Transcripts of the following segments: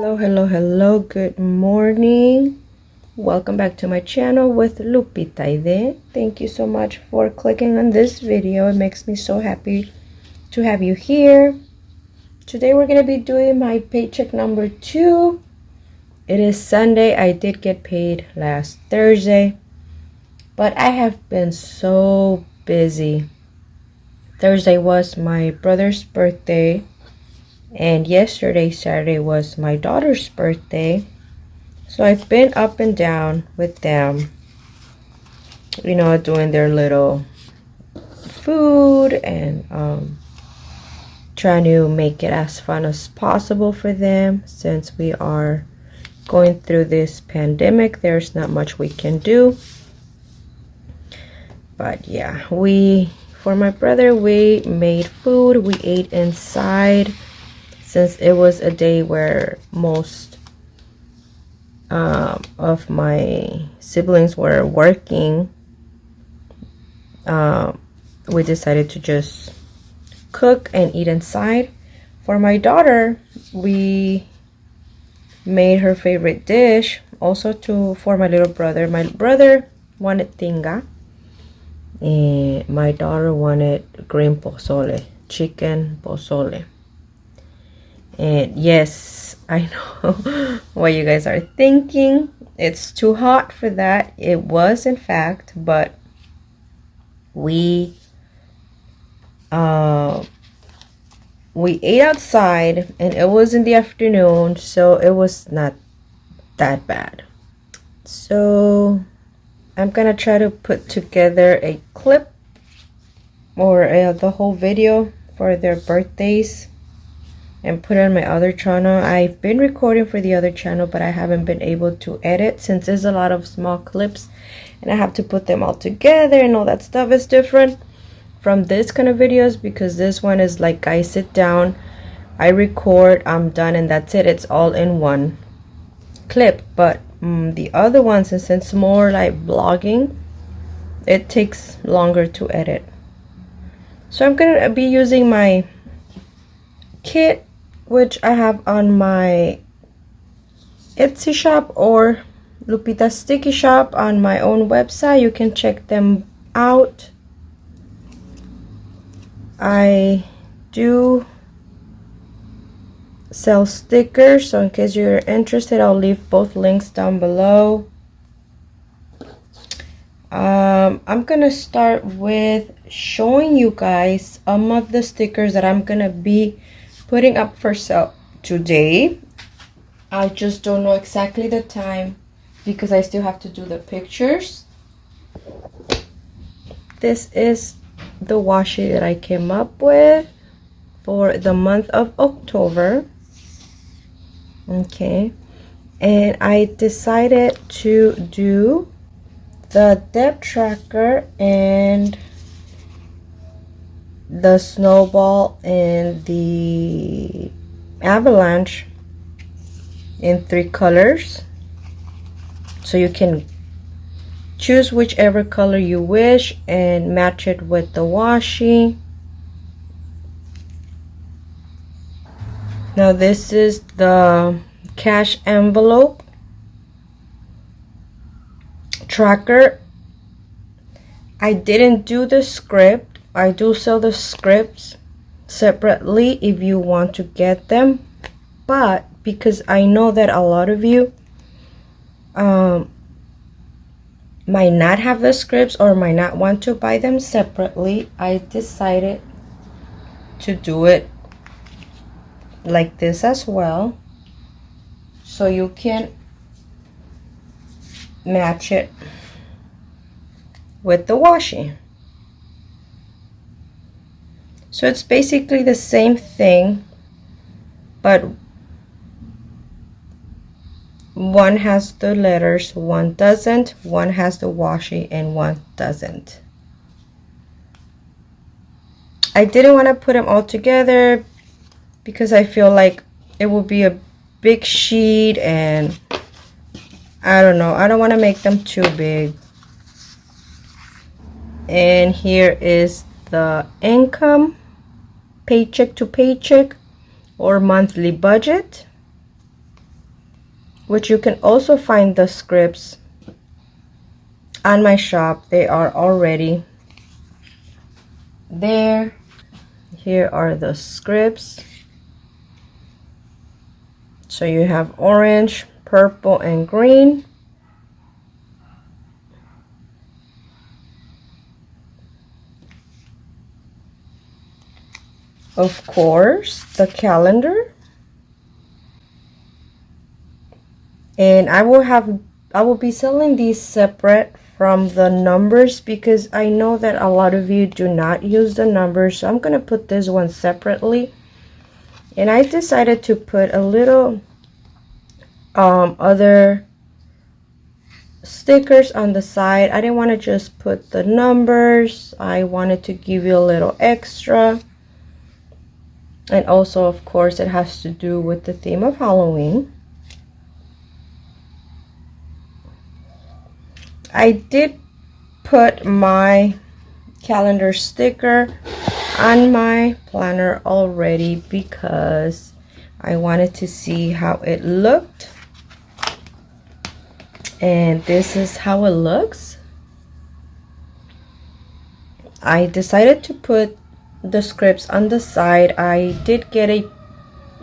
Hello, good morning. Welcome back to my channel with Lupita Ide. Thank you so much for clicking on this video. It makes me so happy to have you here. Today we're going to be doing my paycheck number 2. It is Sunday. I did get paid last Thursday, but I have been so busy. Thursday was my brother's birthday. And yesterday, Saturday, was my daughter's birthday. So I've been up and down with them, doing their little food and trying to make it as fun as possible for them. Since we are going through this pandemic, there's not much we can do. But yeah, for my brother, we made food. We ate inside. Since it was a day where most of my siblings were working, we decided to just cook and eat inside. For my daughter, we made her favorite dish. Also for my little brother. My brother wanted tinga, and my daughter wanted green pozole, chicken pozole. And yes, I know what you guys are thinking. It's too hot for that. It was, in fact, but we ate outside, and it was in the afternoon, so it was not that bad. So I'm gonna try to put together a clip or the whole video for their birthdays and put it on my other channel. I've been recording for the other channel, but I haven't been able to edit since there's a lot of small clips and I have to put them all together, and all that stuff is different from this kind of videos, because this one is like I sit down, I record, I'm done, and that's it. It's all in one clip. But the other one, since it's more like vlogging, it takes longer to edit. So I'm gonna be using my kit, which I have on my Etsy shop or Lupita Sticky shop on my own website. You can check them out. I do sell stickers, so in case you're interested, I'll leave both links down below. I'm gonna start with showing you guys some of the stickers that I'm gonna be putting up for sale today. I just don't know exactly the time because I still have to do the pictures. This is the washi that I came up with for the month of October. Okay, and I decided to do the debt tracker and the snowball and the avalanche in 3 colors, so you can choose whichever color you wish and match it with the washi. Now this is the cash envelope tracker. I didn't do the script. I do sell the scripts separately if you want to get them, but because I know that a lot of you might not have the scripts or might not want to buy them separately, I decided to do it like this as well, so you can match it with the washi. So it's basically the same thing, but one has the letters, one doesn't. One has the washi and one doesn't. I didn't want to put them all together because I feel like it will be a big sheet, and I don't know, I don't want to make them too big. And here is the income, paycheck to paycheck or monthly budget. which you can also find the scripts on my shop. They are already there. Here are the scripts. So you have orange, purple, and green. Of course, the calendar. And I will be selling these separate from the numbers because I know that a lot of you do not use the numbers. So I'm going to put this one separately. And I decided to put a little other stickers on the side. I didn't want to just put the numbers. I wanted to give you a little extra. And also, of course, it has to do with the theme of Halloween. I did put my calendar sticker on my planner already because I wanted to see how it looked. And this is how it looks. I decided to put the scripts on the side. I did get a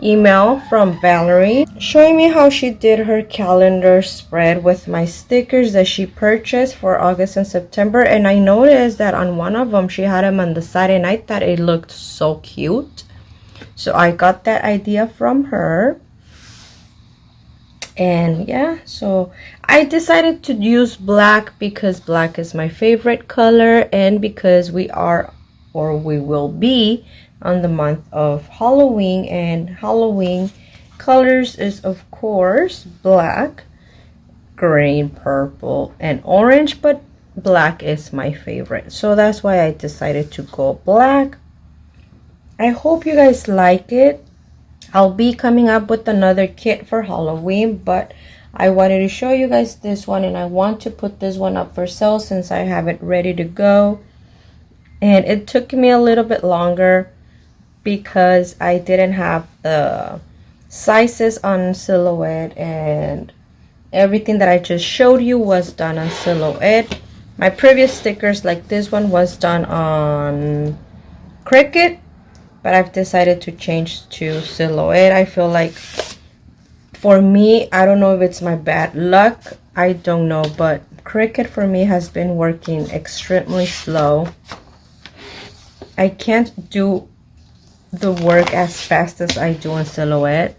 email from Valerie showing me how she did her calendar spread with my stickers that she purchased for August and September, and I noticed that on one of them she had them on the side and I thought it looked so cute, so I got that idea from her. And yeah, so I decided to use black because black is my favorite color, and because we are, or we will be, on the month of Halloween, and Halloween colors is of course black, green, purple, and orange, but black is my favorite, so that's why I decided to go black. I hope you guys like it. I'll be coming up with another kit for Halloween, but I wanted to show you guys this one, and I want to put this one up for sale since I have it ready to go. And it took me a little bit longer because I didn't have the sizes on Silhouette, and everything that I just showed you was done on Silhouette. My previous stickers like this one was done on Cricut, but I've decided to change to Silhouette. I feel like, for me, I don't know if it's my bad luck, I don't know, but Cricut for me has been working extremely slow. I can't do the work as fast as I do on Silhouette.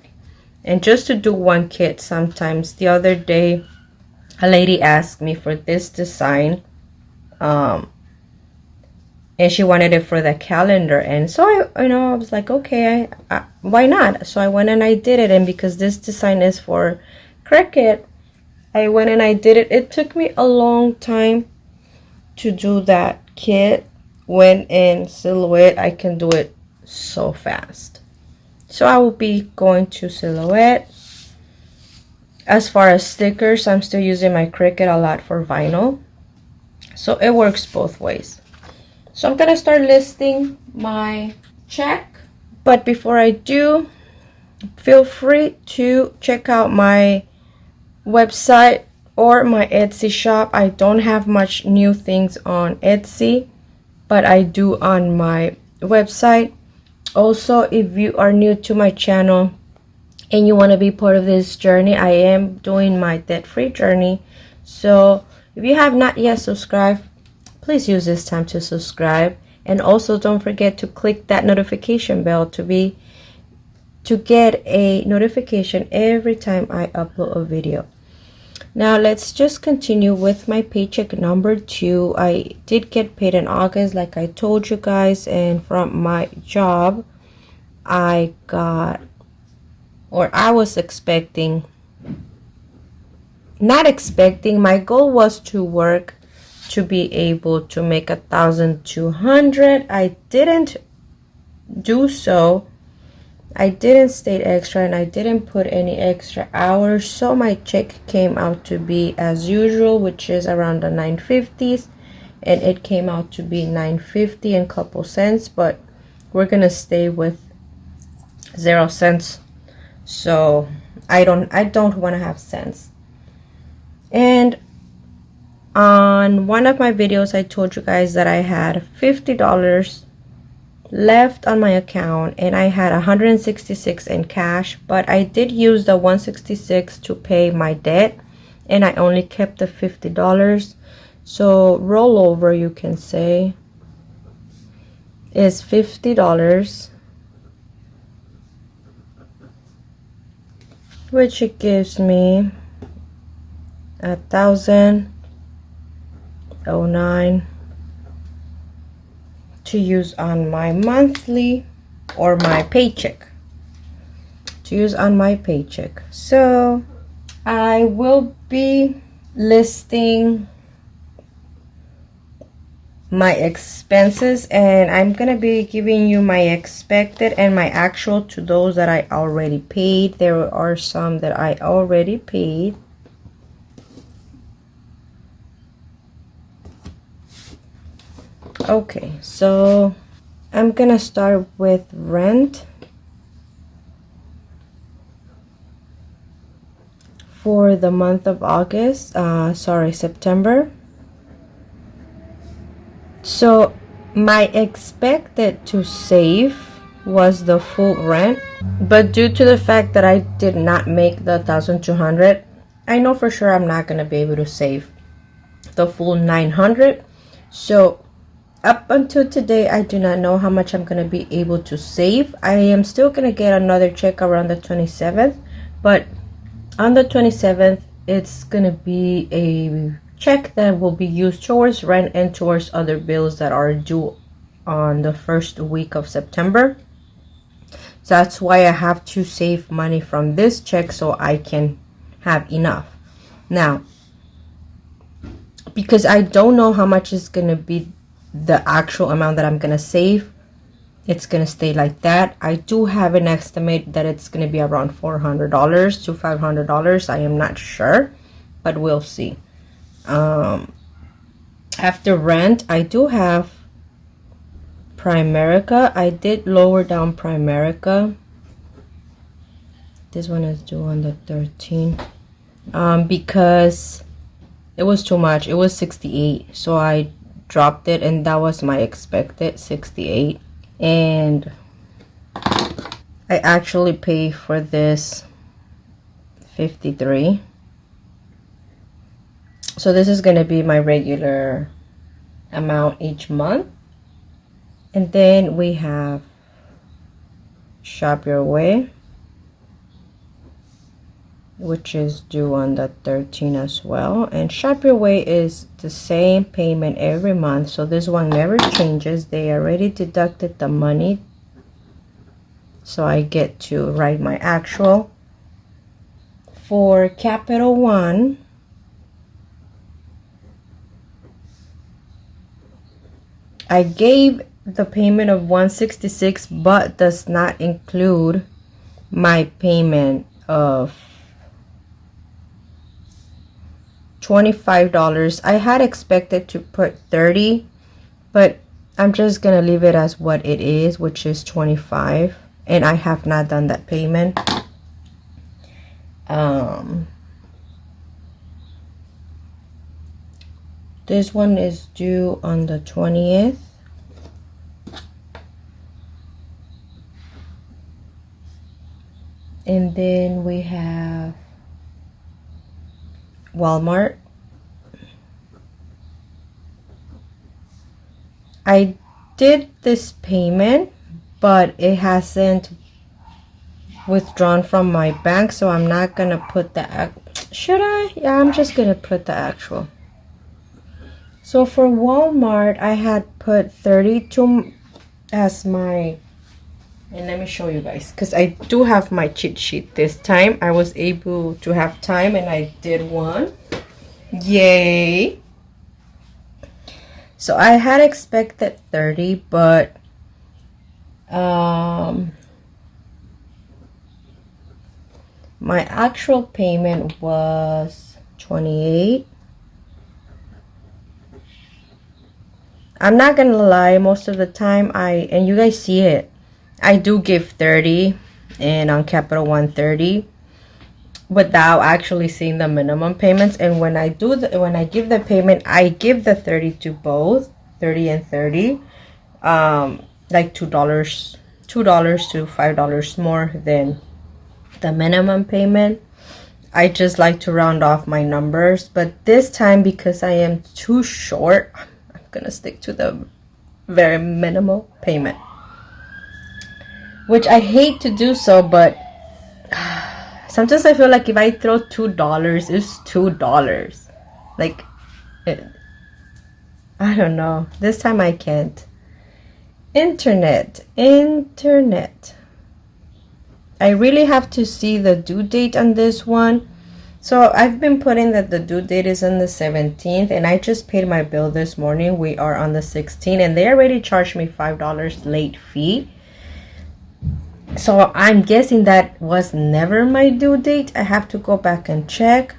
And just to do one kit, sometimes the other day a lady asked me for this design, and she wanted it for the calendar, and so I was like, okay, why not? So I went and I did it, and because this design is for Cricut, I went and I did it. It took me a long time to do that kit, when in Silhouette I can do it so fast. So I will be going to Silhouette. As far as stickers, I'm still using my Cricut a lot for vinyl, so it works both ways. So I'm gonna start listing my check, but before I do, feel free to check out my website or my Etsy shop. I don't have much new things on Etsy, but I do on my website. Also, if you are new to my channel and you want to be part of this journey, I am doing my debt-free journey. So if you have not yet subscribed, please use this time to subscribe, and also don't forget to click that notification bell to get a notification every time I upload a video. Now let's just continue with my paycheck number 2. I did get paid in August, like I told you guys, and from my job I got, or I was expecting, not expecting, my goal was to work to be able to make 1,200. I didn't do so. I didn't state extra, and I didn't put any extra hours, so my check came out to be as usual, which is around the 950s, and it came out to be 950 and couple cents, but we're gonna stay with 0 cents. So I don't want to have cents. And on one of my videos, I told you guys that I had $50 left on my account and I had 166 in cash, but I did use the 166 to pay my debt and I only kept the $50. So rollover, you can say, is $50, which it gives me 1,009 to use on my monthly or my paycheck, to use on my paycheck. So I will be listing my expenses and I'm gonna be giving you my expected and my actual to those that I already paid. There are some that I already paid. Okay, so I'm gonna start with rent for the month of September. So my expected to save was the full rent, but due to the fact that I did not make the 1,200, I know for sure I'm not gonna be able to save the full 900. So up until today, I do not know how much I'm going to be able to save. I am still going to get another check around the 27th, but on the 27th, it's going to be a check that will be used towards rent and towards other bills that are due on the first week of September. So that's why I have to save money from this check so I can have enough. Now, because I don't know how much is going to be the actual amount that I'm gonna save, it's gonna stay like that. I do have an estimate that it's gonna be around $400 to $500. I am not sure, but we'll see. After rent, I do have Primerica. I did lower down Primerica. This one is due on the 13th because it was too much. It was 68, so I dropped it, and that was my expected 68. And I actually pay for this 53. So this is going to be my regular amount each month. And then we have Shop Your Way, which is due on the 13th as well. And Shop Your Way is the same payment every month, so this one never changes. They already deducted the money, so I get to write my actual. For Capital One, I gave the payment of $166, but does not include my payment of $25. I had expected to put $30, but I'm just gonna leave it as what it is, which is $25, and I have not done that payment. This one is due on the 20th. And then we have Walmart. I did this payment, but it hasn't withdrawn from my bank, so I'm not gonna put the should I? Yeah, I'm just gonna put the actual. So for Walmart, I had put 32 as my, and let me show you guys, because I do have my cheat sheet this time. I was able to have time and I did one. Yay! So I had expected 30, but my actual payment was 28. I'm not gonna lie, most of the time and you guys see it, I do give 30, and on Capital One 30. without actually seeing the minimum payments. And when I give the payment, I give the 30 to both, 30 and 30, like $2 to $5 more than the minimum payment. I just like to round off my numbers, but this time, because I am too short, I'm gonna stick to the very minimal payment, which I hate to do so, but sometimes I feel like if I throw $2, it's $2. Like, I don't know. This time I can't. Internet. I really have to see the due date on this one. So I've been putting that the due date is on the 17th, and I just paid my bill this morning. We are on the 16th, and they already charged me $5 late fee. So I'm guessing that was never my due date. I have to go back and check,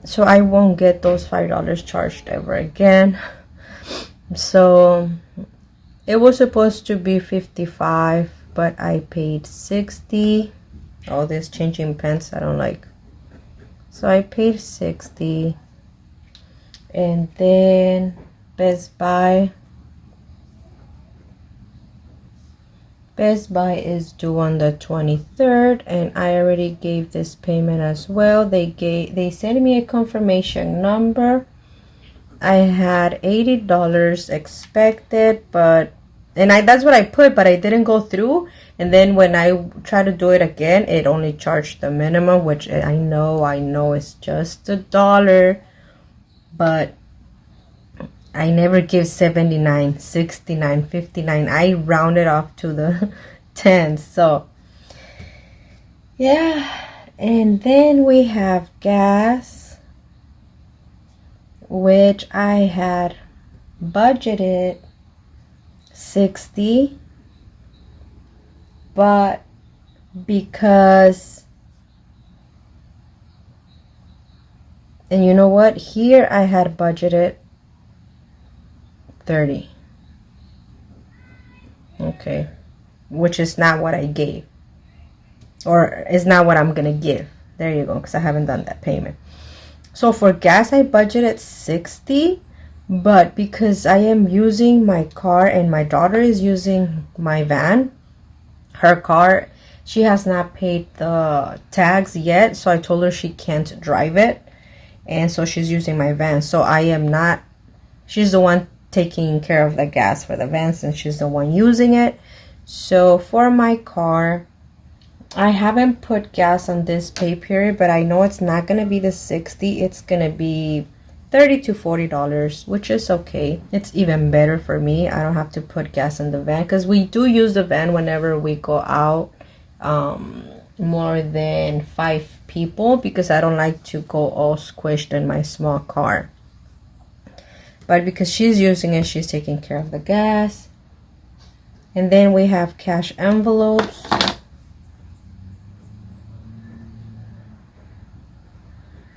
so I won't get those $5 charged ever again. So it was supposed to be 55, but I paid 60. All this changing pens I don't like. So I paid 60. And then Best Buy is due on the 23rd, and I already gave this payment as well. They sent me a confirmation number. I had $80 expected, that's what I put, but I didn't go through. And then when I try to do it again, it only charged the minimum, which I know is just $1, but I never give 79, 69, 59. I round it off to the tens. So yeah. And then we have gas, which I had budgeted 60, but because, and you know what, here I had budgeted 30. Okay, which is not what I gave, or is not what I'm gonna give. There you go, because I haven't done that payment. So for gas I budgeted 60, but because I am using my car and my daughter is using my van, her car, she has not paid the tags yet, so I told her she can't drive it, and so she's using my van. So I am not, she's the one taking care of the gas for the van since she's the one using it. So for my car, I haven't put gas on this pay period, but I know it's not going to be the 60. It's going to be $30 to $40, which is okay. It's even better for me. I don't have to put gas in the van, because we do use the van whenever we go out more than 5 people, because I don't like to go all squished in my small car. But because she's using it, she's taking care of the gas. And then we have cash envelopes.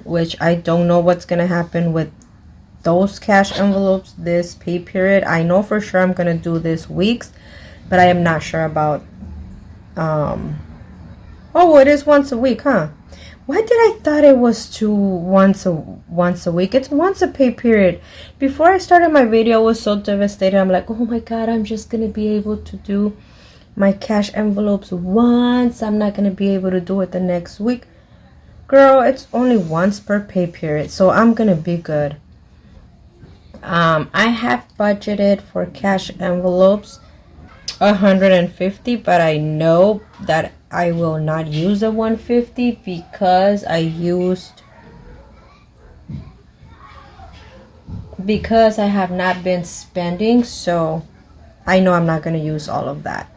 Which I don't know what's going to happen with those cash envelopes this pay period. I know for sure I'm going to do this week's, but I am not sure about, oh, it is once a week, huh? Why did I thought it was once a week? It's once a pay period. Before I started my video, I was so devastated. I'm like, oh my God, I'm just going to be able to do my cash envelopes once. I'm not going to be able to do it the next week. Girl, it's only once per pay period, so I'm going to be good. I have budgeted for cash envelopes 150, but I know that I will not use the 150 because I have not been spending, so I know I'm not going to use all of that.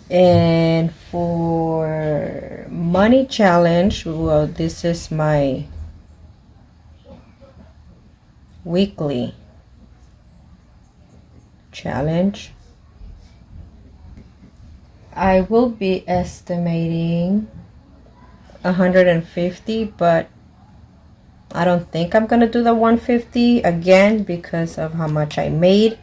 And for money challenge, well, this is my weekly challenge. I will be estimating 150, but I don't think I'm gonna do the 150 again because of how much I made.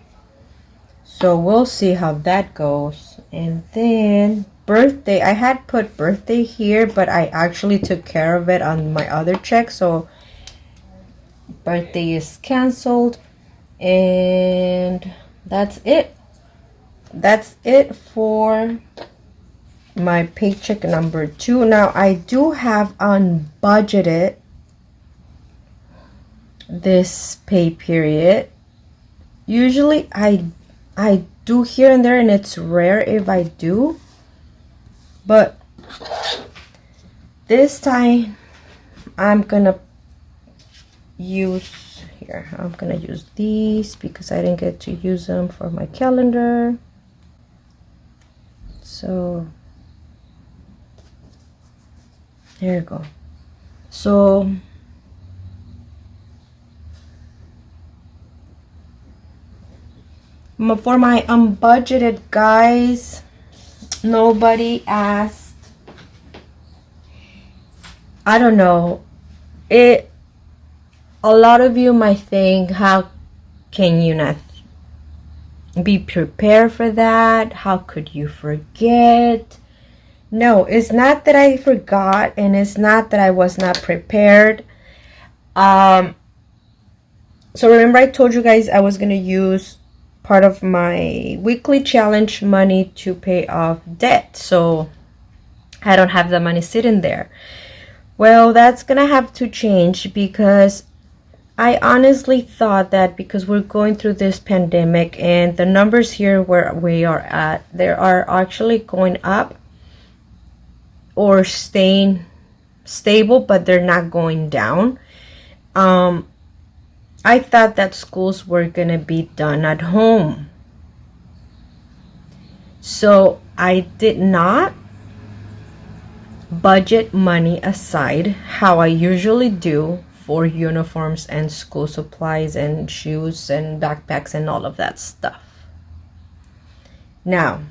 So we'll see how that goes. And then birthday, I had put birthday here, but I actually took care of it on my other check, so birthday is canceled. And that's it. That's it for my paycheck number 2. Now I do have unbudgeted this pay period. Usually I do here and there, and it's rare if I do, but this time I'm gonna use here. I'm gonna use these because I didn't get to use them for my calendar. So there you go. So for my unbudgeted, guys, nobody asked. I don't know. A lot of you might think, how can you not be prepared for that? How could you forget? No, it's not that I forgot, and it's not that I was not prepared. So remember I told you guys I was going to use part of my weekly challenge money to pay off debt. So I don't have the money sitting there. Well, that's going to have to change, because I honestly thought that because we're going through this pandemic and the numbers here where we are at, they are actually going up or staying stable, but they're not going down. I thought that schools were going to be done at home. So I did not budget money aside how I usually do for uniforms and school supplies and shoes and backpacks and all of that stuff. Now,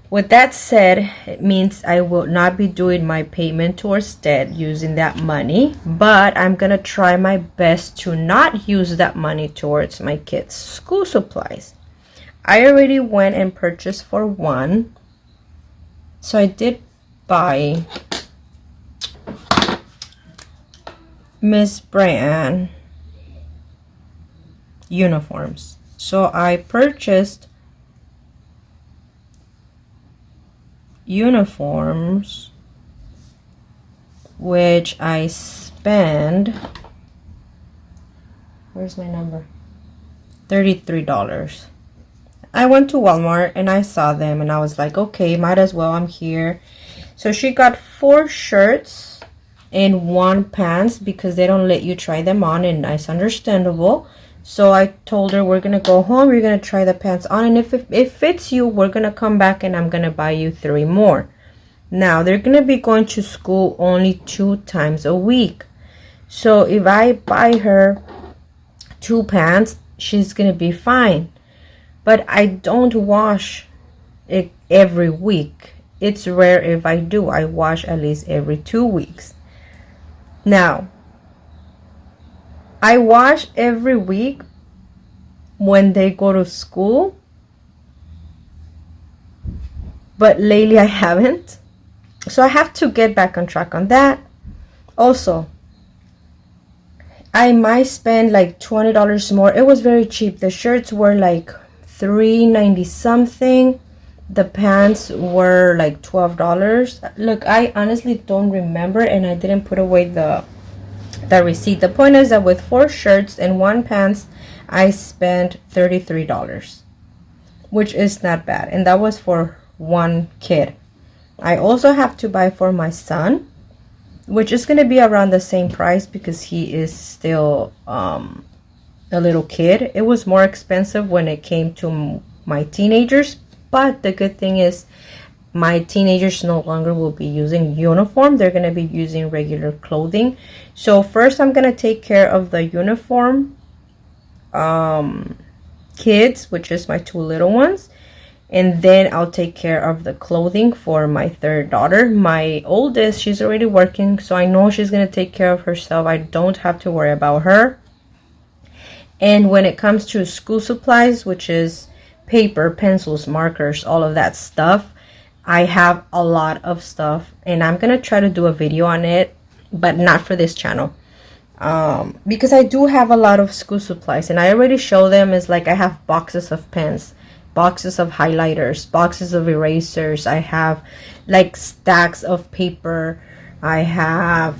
with that said, it means I will not be doing my payment towards debt using that money, but I'm gonna try my best to not use that money towards my kids' school supplies. I already went and purchased for one, so I did buy Miss Brian uniforms. So I purchased uniforms, which I spent, where's my number? $33. I went to Walmart and I saw them and I was like, okay, might as well, I'm here. So she got 4 shirts and 1 pants because they don't let you try them on, and it's understandable. So I told her, we're gonna go home, you're gonna try the pants on, and if it fits you, we're gonna come back and I'm gonna buy you 3 more. Now they're gonna be going to school only 2 times a week, so if I buy her 2 pants, she's gonna be fine. But I don't wash it every week. It's rare if I do. I wash at least every 2 weeks. Now, I wash every week when they go to school, but lately I haven't. So I have to get back on track on that. Also, I might spend like $20 more. It was very cheap. The shirts were like $3.90 something. The pants were like $12. Look, I honestly don't remember, and I didn't put away the receipt. The point is that with 4 shirts and 1 pants, I spent $33, which is not bad, and that was for 1 kid. I also have to buy for my son, which is going to be around the same price because he is still a little kid. It was more expensive when it came to my teenagers, but the good thing is my teenagers no longer will be using uniform. They're going to be using regular clothing. So first I'm going to take care of the uniform kids, which is my 2 little ones, and then I'll take care of the clothing for my 3rd daughter. My oldest, she's already working, so I know she's going to take care of herself. I don't have to worry about her. And when it comes to school supplies, which is paper, pencils, markers, all of that stuff, I have a lot of stuff, and I'm gonna try to do a video on it, but not for this channel. Because I do have a lot of school supplies, and I already show them. Is like I have boxes of pens, boxes of highlighters, boxes of erasers. I have like stacks of paper. I have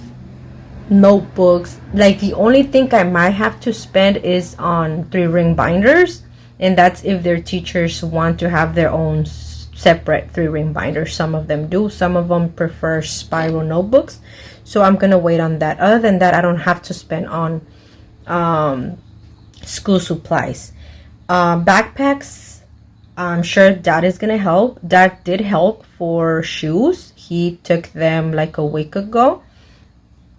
notebooks. Like the only thing I might have to spend is on 3-ring binders, and that's if their teachers want to have their own separate 3-ring binders. Some of them do, some of them prefer spiral notebooks, so I'm gonna wait on that. Other than that, I don't have to spend on school supplies. Backpacks, I'm sure Dad is gonna help. Dad did help for shoes. He took them like a week ago.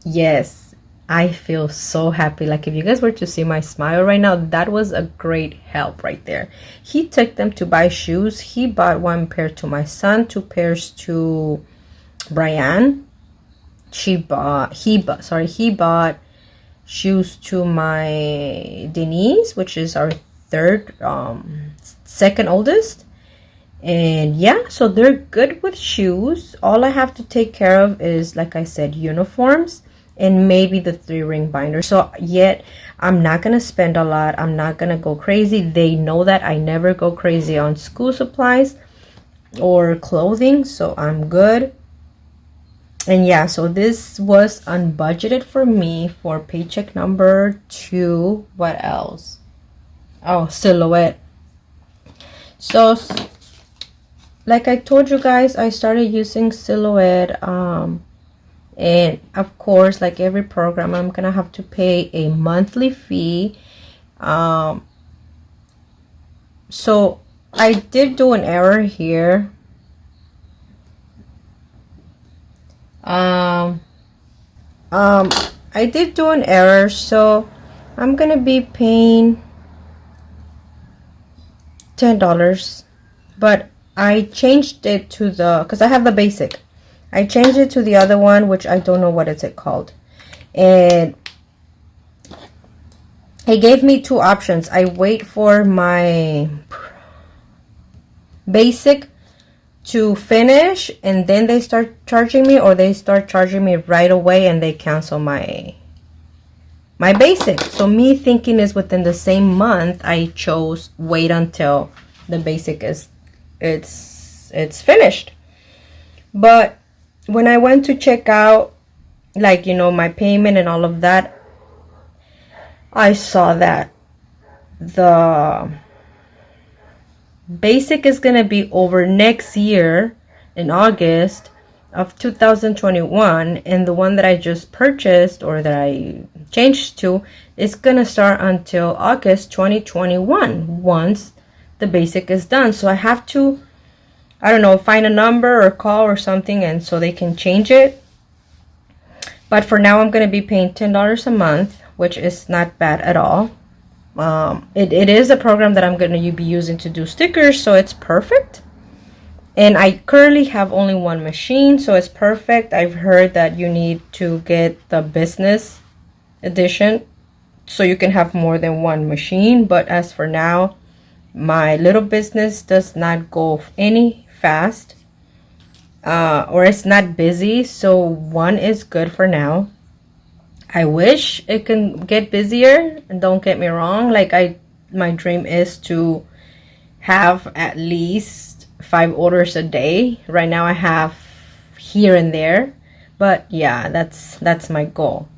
Yes, I feel so happy. Like if you guys were to see my smile right now, that was a great help right there. He took them to buy shoes. He bought 1 pair to my son, 2 pairs to Brian. He bought shoes to my Denise, which is our second oldest. And yeah, so they're good with shoes. All I have to take care of is, like I said, uniforms and maybe the 3-ring binder. So yet I'm not gonna spend a lot. I'm not gonna go crazy. They know that I never go crazy on school supplies or clothing, so I'm good. And yeah, so this was unbudgeted for me for paycheck number 2. What else? Oh, Silhouette. So like I told you guys, I started using Silhouette, and of course, like every program, I'm gonna have to pay a monthly fee. So I did do an error here. I did do an error, so I'm gonna be paying $10, but I changed it to because I have the basic. I changed it to the other one, which I don't know what is it called. And it gave me 2 options. I wait for my basic to finish and then they start charging me, or they start charging me right away and they cancel my basic. So me thinking is within the same month, I chose wait until the basic is it's finished. But when I went to check out, like, you know, my payment and all of that, I saw that the basic is gonna be over next year in August of 2021, and the one that I just purchased, or that I changed to, is gonna start until August 2021 once the basic is done. So I have to, I don't know, find a number or call or something, and so they can change it. But for now, I'm going to be paying $10 a month, which is not bad at all. It is a program that I'm going to be using to do stickers, so it's perfect. And I currently have only 1 machine, so it's perfect. I've heard that you need to get the business edition so you can have more than 1 machine. But as for now, my little business does not go any fast, or it's not busy, so 1 is good for now. I wish it can get busier, and don't get me wrong, like my dream is to have at least 5 orders a day. Right now I have here and there, but yeah, that's my goal.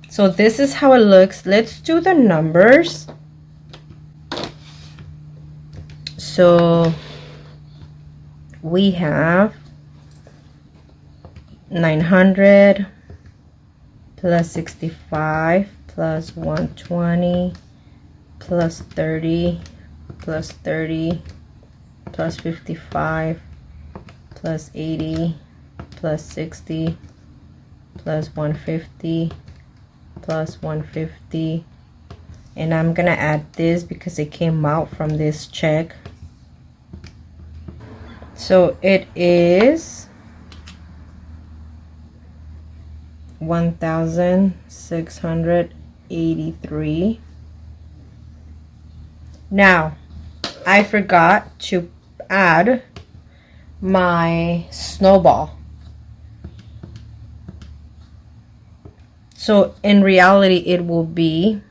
So this is how it looks. Let's do the numbers. So we have 900 plus 65 plus 120 plus 30 plus 30 plus 55 plus 80 plus 60 plus 150 plus 150. And I'm gonna add this because it came out from this check. So it is 1,683. Now, I forgot to add my Snowball. So in reality, it will be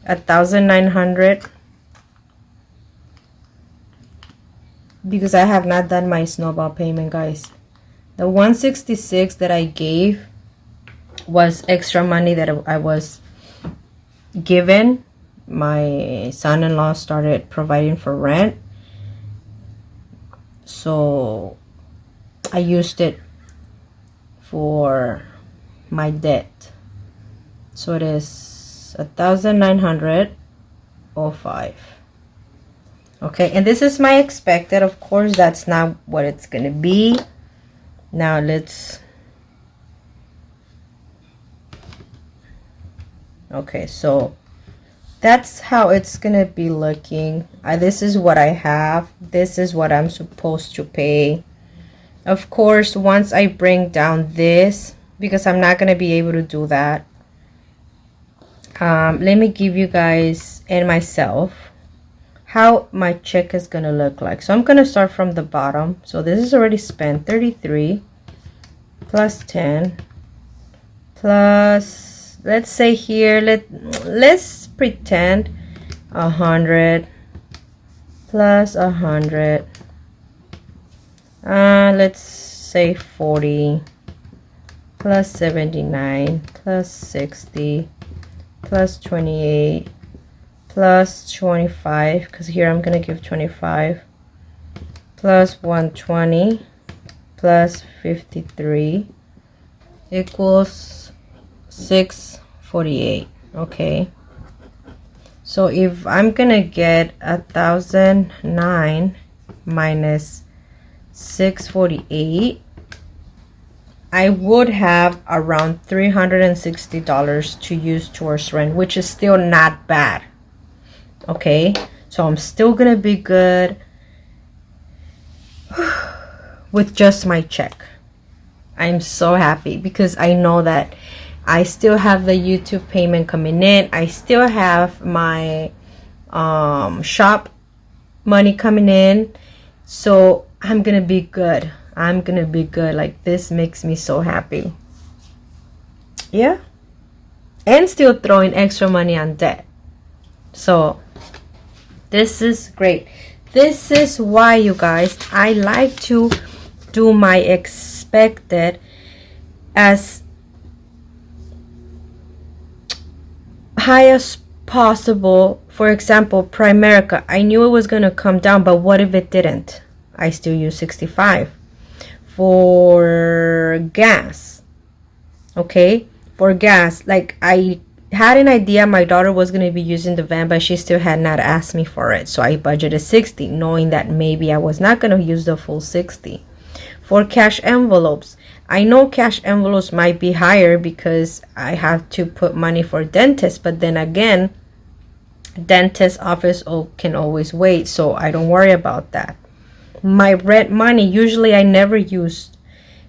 1,900 because I have not done my Snowball payment, guys. The 166 that I gave was extra money that I was given. My son-in-law started providing for rent, so I used it for my debt. So it is 1,905. Okay, and this is my expected. Of course, that's not what it's gonna be. Now let's, okay, so that's how it's gonna be looking. This is what I have. This is what I'm supposed to pay. Of course, once I bring down this, because I'm not gonna be able to do that, let me give you guys and myself how my check is gonna look like. So I'm gonna start from the bottom. So this is already spent, 33 plus 10 plus, let's say here, let's pretend 100 plus 100, let's say 40 plus 79 plus 60 plus 28 plus 25, because here I'm gonna give 25, plus 120 plus 53 equals 648. Okay, so if I'm gonna get 1,009 minus 648, I would have around $360 to use towards rent, which is still not bad. Okay, so I'm still gonna be good with just my check. I'm so happy because I know that I still have the YouTube payment coming in. I still have my shop money coming in, so I'm gonna be good. I'm gonna be good. Like, this makes me so happy. Yeah, and still throwing extra money on debt. So this is great. This is why, you guys, I like to do my expected as high as possible. For example, Primerica, I knew it was going to come down, but what if it didn't? I still use 65. For gas, okay, for gas, like, I had an idea my daughter was going to be using the van, but she still had not asked me for it, so I budgeted 60, knowing that maybe I was not going to use the full 60. For cash envelopes, I know cash envelopes might be higher because I have to put money for dentist, but then again, dentist office can always wait, so I don't worry about that. My rent money, usually I never use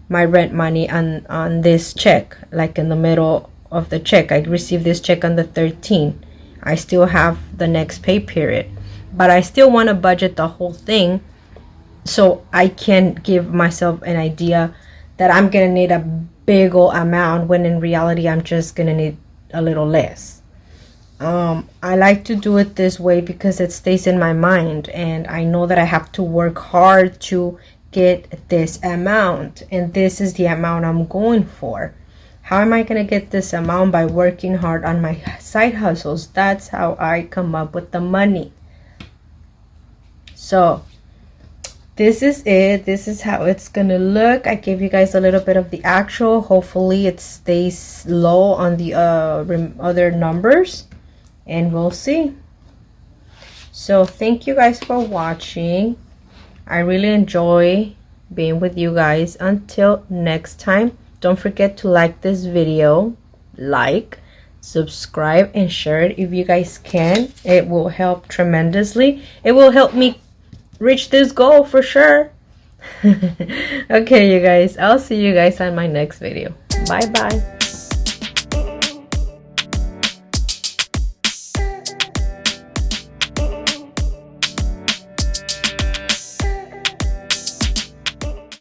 my rent money on this check, like in the middle of the check. I received this check on the 13th. I still have the next pay period, but I still want to budget the whole thing so I can give myself an idea that I'm gonna need a big old amount, when in reality I'm just gonna need a little less. I like to do it this way because it stays in my mind, and I know that I have to work hard to get this amount, and this is the amount I'm going for. How am I going to get this amount? By working hard on my side hustles. That's how I come up with the money. So this is it. This is how it's gonna look. I gave you guys a little bit of the actual. Hopefully it stays low on the other numbers, and we'll see. So thank you guys for watching. I really enjoy being with you guys. Until next time, don't forget to like this video, subscribe, and share it if you guys can. It will help tremendously. It will help me reach this goal for sure. Okay, you guys, I'll see you guys on my next video. Bye bye.